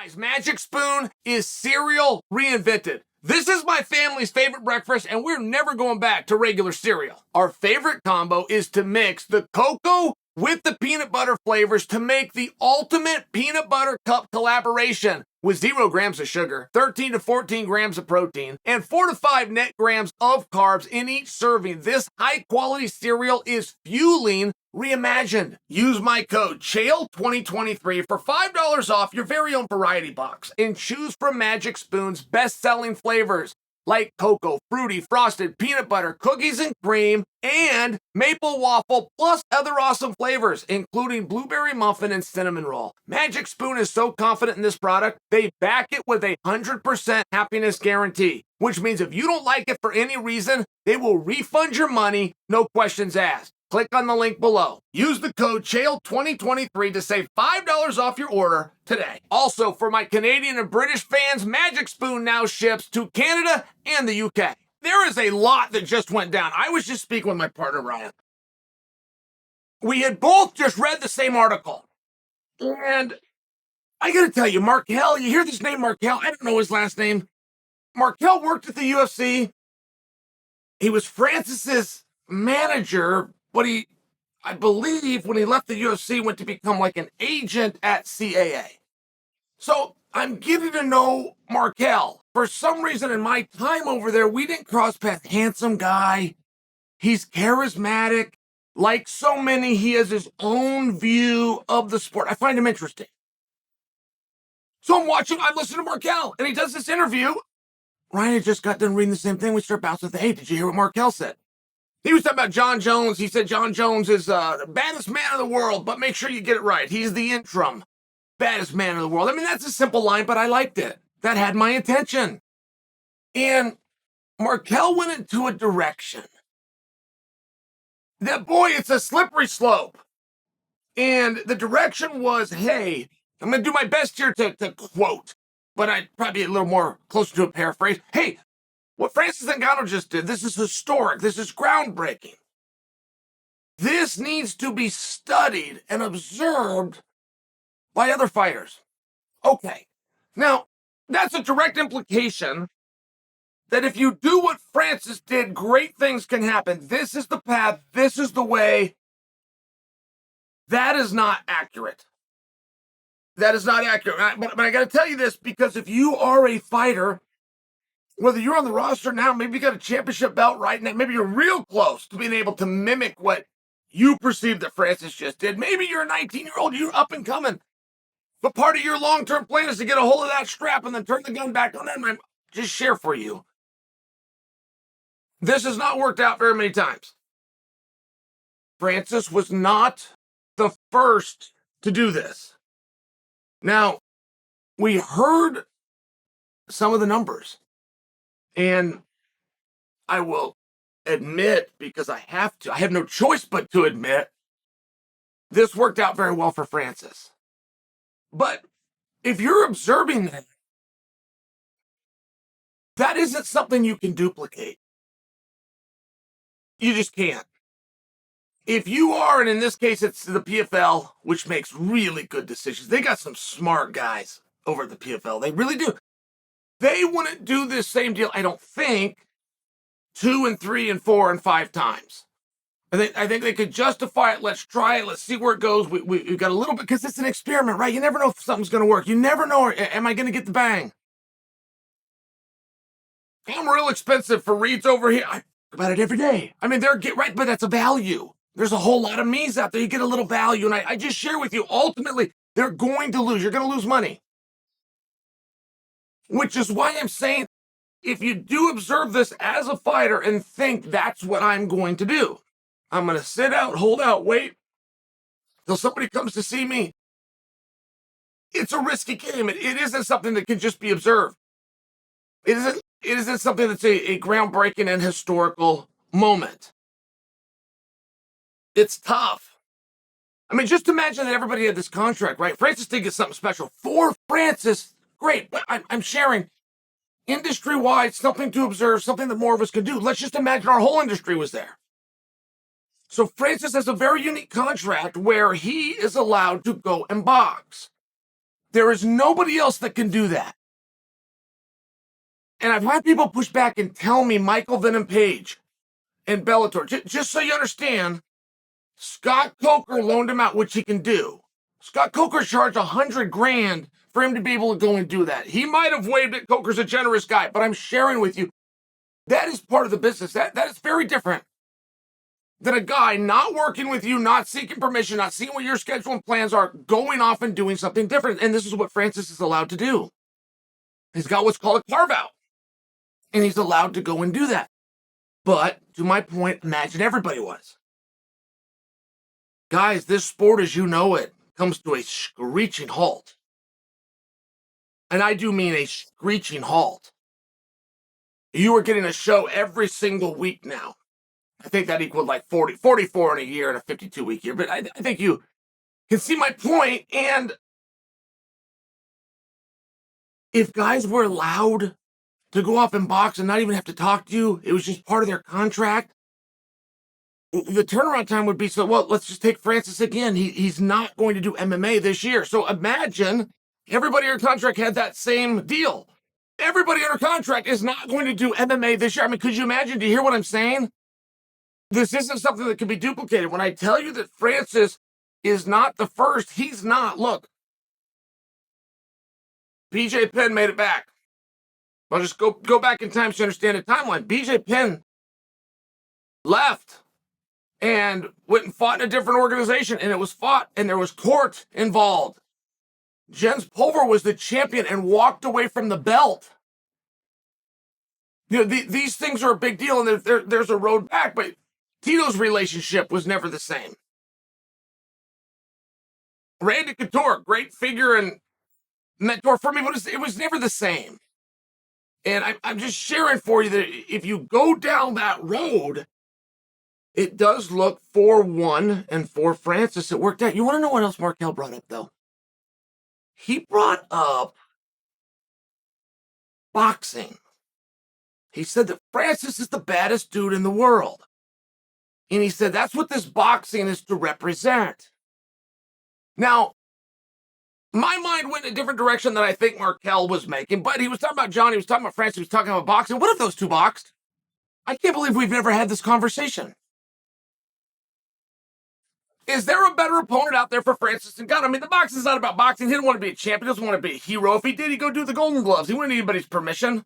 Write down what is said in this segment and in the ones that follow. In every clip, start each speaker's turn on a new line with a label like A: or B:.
A: Guys, Magic Spoon is cereal reinvented. This is my family's favorite breakfast, and we're never going back to regular cereal. Our favorite combo is to mix the cocoa with the peanut butter flavors to make the ultimate peanut butter cup collaboration with 0 grams of sugar, 13 to 14 grams of protein, and 4 to 5 net grams of carbs in each serving. This high-quality cereal is fueling reimagined. Use my code Chael2023 for $5 off your very own variety box and choose from Magic Spoon's best-selling flavors like cocoa, fruity, frosted, peanut butter, cookies and cream, and maple waffle, plus other awesome flavors, including blueberry muffin and cinnamon roll. Magic Spoon is so confident in this product, they back it with a 100% happiness guarantee, which means if you don't like it for any reason, they will refund your money, no questions asked. Click on the link below. Use the code Chael2023 to save $5 off your order today. Also, for my Canadian and British fans, Magic Spoon now ships to Canada and the UK. There is a lot that just went down. I was just speaking with my partner, Ryan. We had both just read the same article. And I gotta tell you, Markel, you hear this name, Markel? I don't know his last name. Markel worked at the UFC. He was Francis's manager, but I believe when he left the UFC, went to become like an agent at CAA. So I'm getting to know Markel. For some reason in my time over there, we didn't cross paths. Handsome guy. He's charismatic. Like so many, he has his own view of the sport. I find him interesting. So I'm listening to Markel, and he does this interview. Ryan had just got done reading the same thing. We start bouncing with, hey, did you hear what Markel said? He was talking about Jon Jones. He said Jon Jones is the baddest man in the world, but make sure you get it right. He's the interim baddest man in the world. I mean, that's a simple line, but I liked it. That had my attention. And Markel went into a direction that, boy, it's a slippery slope. And the direction was, hey, I'm going to do my best here to quote, but I'd probably be a little more closer to a paraphrase. Hey, what Francis Ngannou just did, this is historic. This is groundbreaking. This needs to be studied and observed by other fighters. Okay. Now, that's a direct implication that if you do what Francis did, great things can happen. This is the path. This is the way. That is not accurate. That is not accurate. But I got to tell you this, because if you are a fighter, whether you're on the roster now, maybe you got a championship belt right now, maybe you're real close to being able to mimic what you perceive that Francis just did. Maybe you're a 19-year-old, you're up and coming. But part of your long-term plan is to get a hold of that strap and then turn the gun back on and just share for you. This has not worked out very many times. Francis was not the first to do this. Now, we heard some of the numbers. And I will admit, because I have no choice but to admit, this worked out very well for Francis. But if you're observing that isn't something you can duplicate. You just can't. If you are, and in this case it's the PFL, which makes really good decisions. They got some smart guys over at the PFL. They really do. They wouldn't do this same deal, I don't think, 2 and 3 and 4 and 5 times. I think they could justify it. Let's try it. Let's see where it goes. We've got a little bit, because it's an experiment, right? You never know if something's going to work. You never know, am I going to get the bang? I'm real expensive for reads over here. I think about it every day. I mean, right, but that's a value. There's a whole lot of me's out there. You get a little value, and I just share with you, ultimately, they're going to lose. You're going to lose money. Which is why I'm saying, if you do observe this as a fighter and think that's what I'm going to do, I'm going to sit out, hold out, wait till somebody comes to see me. It's a risky game. It isn't something that can just be observed. It isn't something that's a groundbreaking and historical moment. It's tough. I mean, just imagine that everybody had this contract, right? Francis did get something special for Francis. Great, but I'm sharing industry-wide something to observe, something that more of us could do. Let's just imagine our whole industry was there. So Francis has a very unique contract where he is allowed to go and box. There is nobody else that can do that. And I've had people push back and tell me Michael Venom Page and Bellator, just so you understand, Scott Coker loaned him out, which he can do. Scott Coker charged $100,000 for him to be able to go and do that. He might have waived it. Coker's a generous guy, but I'm sharing with you, that is part of the business. That is very different than a guy not working with you, not seeking permission, not seeing what your schedule and plans are, going off and doing something different. And this is what Francis is allowed to do. He's got what's called a carve-out, and he's allowed to go and do that. But to my point, imagine everybody was. Guys, this sport as you know it comes to a screeching halt. And I do mean a screeching halt. You are getting a show every single week now. I think that equaled like 44 in a year and a 52-week year. But I think you can see my point. And if guys were allowed to go off and box and not even have to talk to you, it was just part of their contract, the turnaround time would be, so, well, let's just take Francis again. He's not going to do MMA this year. So imagine everybody under contract had that same deal. Everybody under contract is not going to do MMA this year. I mean, could you imagine? Do you hear what I'm saying? This isn't something that can be duplicated. When I tell you that Francis is not the first, he's not. Look, BJ Penn made it back. I'll just go back in time so you understand the timeline. BJ Penn left and went and fought in a different organization, and it was fought, and there was court involved. Jens Pulver was the champion and walked away from the belt. You know, these things are a big deal, and there's a road back, but Tito's relationship was never the same. Randy Couture, great figure and mentor for me, but it was never the same. And I'm just sharing for you that if you go down that road, it does look 4-1 and for Francis, it worked out. You want to know what else Markel brought up, though? He brought up boxing. He said that Francis is the baddest dude in the world. And he said that's what this boxing is to represent. Now, my mind went in a different direction than I think Markel was making, but he was talking about John, he was talking about Francis, he was talking about boxing. What if those two boxed? I can't believe we've never had this conversation. Is there a better opponent out there for Francis Ngannou? I mean, the boxing's not about boxing. He didn't want to be a champion. He doesn't want to be a hero. If he did, he'd go do the Golden Gloves. He wouldn't need anybody's permission.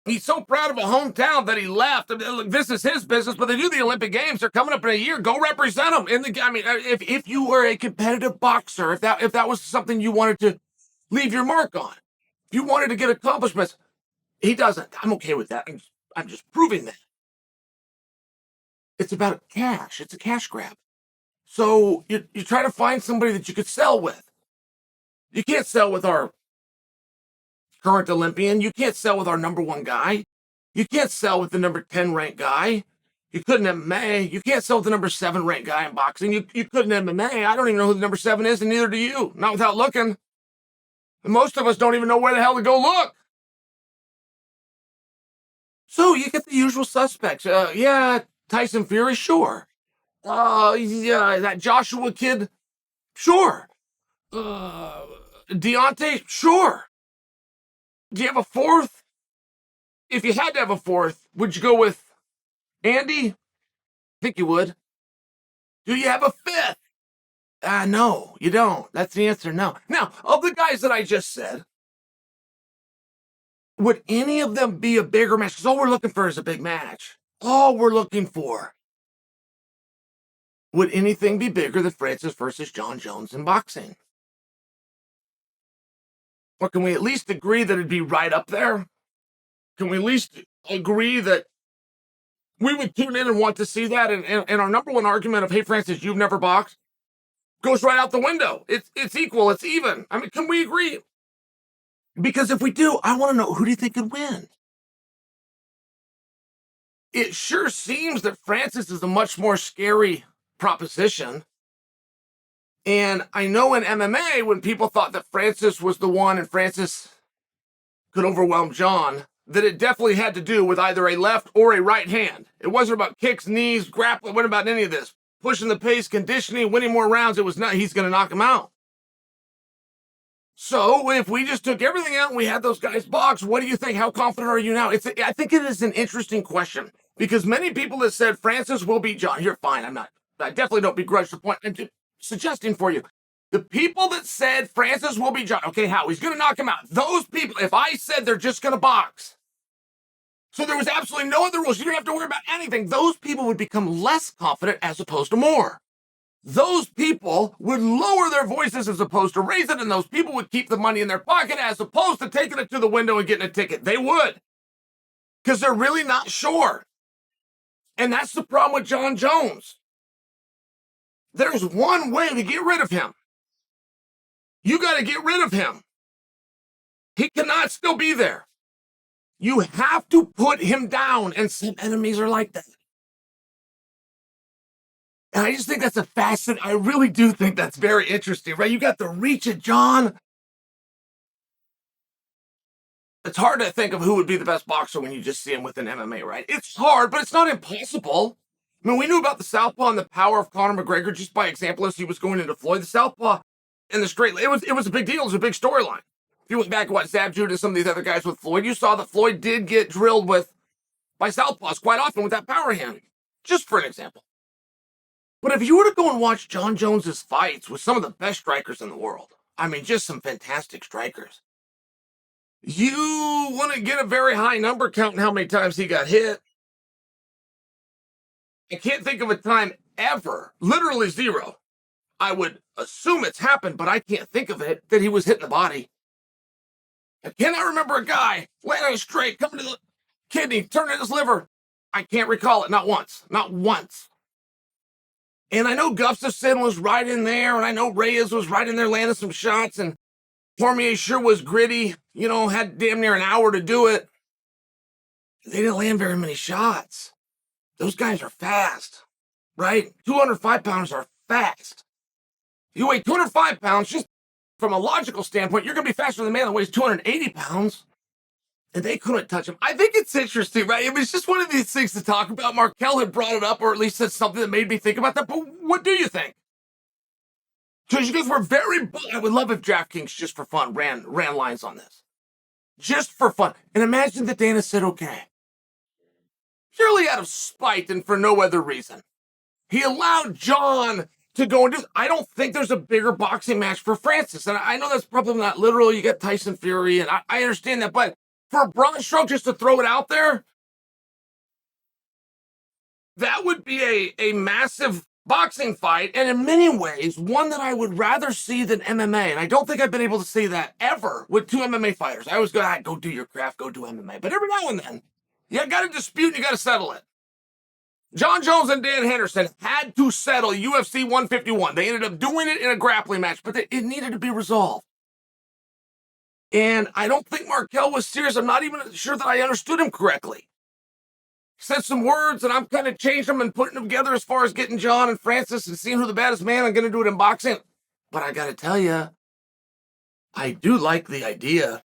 A: He's so proud of a hometown that he left. I mean, look, this is his business, but they do the Olympic Games. They're coming up in a year. Go represent them. If you were a competitive boxer, if that was something you wanted to leave your mark on, if you wanted to get accomplishments, he doesn't. I'm okay with that. I'm just proving that. It's about cash. It's a cash grab. So you try to find somebody that you could sell with. You can't sell with our current Olympian. You can't sell with our number 1 guy. You can't sell with the number 10 ranked guy. You couldn't MMA. You can't sell with the number 7 ranked guy in boxing. You couldn't MMA. I don't even know who the number 7 is, and neither do you. Not without looking. And most of us don't even know where the hell to go look. So you get the usual suspects. Tyson Fury, sure. Yeah, that Joshua kid, sure. Deontay, sure. Do you have a 4th? If you had to have a 4th, would you go with Andy? I think you would. Do you have a 5th? No, you don't. That's the answer, no. Now, of the guys that I just said, would any of them be a bigger match? Because all we're looking for is a big match. All we're looking for. Would anything be bigger than Francis versus Jon Jones in boxing? Or can we at least agree that it'd be right up there? Can we at least agree that we would tune in and want to see that? And our number 1 argument of, hey, Francis, you've never boxed, goes right out the window. It's equal. It's even. I mean, can we agree? Because if we do, I want to know, who do you think could win? It sure seems that Francis is a much more scary proposition. And I know in MMA, when people thought that Francis was the one and Francis could overwhelm Jon, that it definitely had to do with either a left or a right hand. It wasn't about kicks, knees, grappling. It wasn't about any of this. pushing the pace, conditioning, winning more rounds. It was not, he's going to knock him out. So if we just took everything out and we had those guys box, what do you think? How confident are you now? I think it is an interesting question because many people have said Francis will beat Jon. You're fine. I definitely don't begrudge the point. I'm just suggesting for you. The people that said Francis will beat Jon, okay, how? He's going to knock him out. Those people, if I said they're just going to box, so there was absolutely no other rules, you don't have to worry about anything, those people would become less confident as opposed to more. Those people would lower their voices as opposed to raise it, and those people would keep the money in their pocket as opposed to taking it to the window and getting a ticket. They would, because they're really not sure. And that's the problem with Jon Jones. There's one way to get rid of him. You got to get rid of him. He cannot still be there. You have to put him down, and some enemies are like that. And I just think that's I really do think that's very interesting, right? You got the reach of Jon. It's hard to think of who would be the best boxer when you just see him within MMA, right? It's hard, but it's not impossible. I mean, we knew about the southpaw and the power of Conor McGregor just by example as he was going into Floyd. The southpaw and the straight, it was a big deal. It was a big storyline. If you went back and watched Zab Judah and some of these other guys with Floyd, you saw that Floyd did get drilled by southpaws quite often with that power hand, just for an example. But if you were to go and watch Jon Jones's fights with some of the best strikers in the world, I mean, just some fantastic strikers, you wouldn't get a very high number counting how many times he got hit. I can't think of a time ever, literally zero. I would assume it's happened, but I can't think of it, that he was hit in the body. I cannot remember a guy landing straight, coming to the kidney, turning his liver. I can't recall it, not once, not once. And I know Gustafsson was right in there, and I know Reyes was right in there landing some shots, and Cormier sure was gritty, had damn near an hour to do it. They didn't land very many shots. Those guys are fast, right? 205 pounds are fast. You weigh 205 pounds, just from a logical standpoint, you're going to be faster than a man that weighs 280 pounds. And they couldn't touch him. I think it's interesting, right? I mean, it's just one of these things to talk about. Markel had brought it up, or at least said something that made me think about that. But what do you think? Because you guys were I would love if DraftKings, just for fun, ran lines on this. Just for fun. And imagine that Dana said, okay, purely out of spite and for no other reason, he allowed Jon to go and do. I don't think there's a bigger boxing match for Francis. And I know that's probably not literal. You got Tyson Fury, and I understand that. But for a broad stroke, just to throw it out there, that would be a massive boxing fight, and in many ways, one that I would rather see than MMA. And I don't think I've been able to say that ever with two MMA fighters. I always go do your craft, go do MMA. But every now and then, you got to dispute and you got to settle it. Jon Jones and Dan Henderson had to settle UFC 151. They ended up doing it in a grappling match, but it needed to be resolved. And I don't think Markel was serious. I'm not even sure that I understood him correctly. He said some words, and I'm kind of changed them and putting them together as far as getting Jon and Francis and seeing who the baddest man. I'm going to do it in boxing. But I got to tell you, I do like the idea